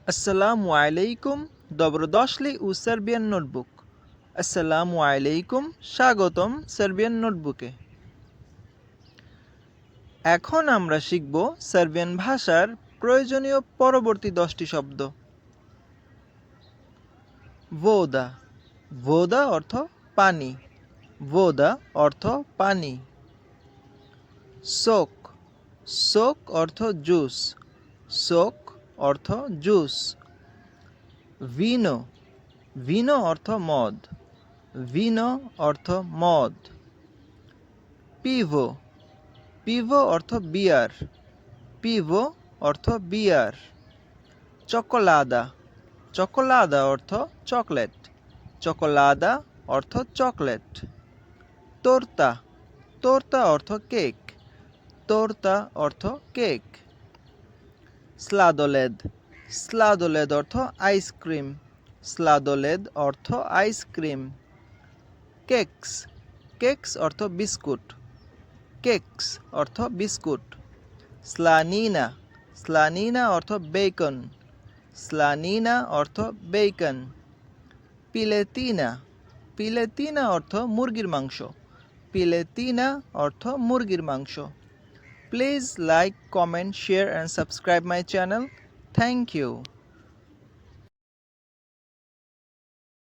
Assalamu alaikum, dobrodošli u Serbian Notebook. Assalamu alaikum, স্বাগতম Serbian নোটবুকে। এখন আমরা শিখব সার্বিয়ান ভাষার প্রয়োজনীয় পরবর্তী 10টি শব্দ। ভোদা, ভোদা অর্থ পানি, ভোদা অর্থ পানি। সোক, সোক অর্থ জুস, সোক অর্থ জুস। ভিনো, ভিনো অর্থ মদ, ভিনো অর্থ মদ। পিভো, পিভো অর্থ বিয়ার, পিভো অর্থ বিয়ার। চকোলাদা, চকোলাদা অর্থ চকলেট, চকোলাদা অর্থ চকলেট। তোর্তা, তোর্তা অর্থ কেক, তোর্তা অর্থ কেক। স্লাদোলেদ, স্লাদোলেদ অর্থ আইসক্রিম, স্লাদোলেদ অর্থ আইসক্রিম। কেকস, কেকস অর্থ বিস্কুট, কেকস অর্থ বিস্কুট। স্লানিনা, স্লানিনা অর্থ বেকন, স্লানিনা অর্থ বেকন। পিলেতিনা, পিলেতিনা অর্থ মুরগির মাংস, পিলেতিনা অর্থ মুরগির মাংস। Please like, comment, share and subscribe my channel. Thank you.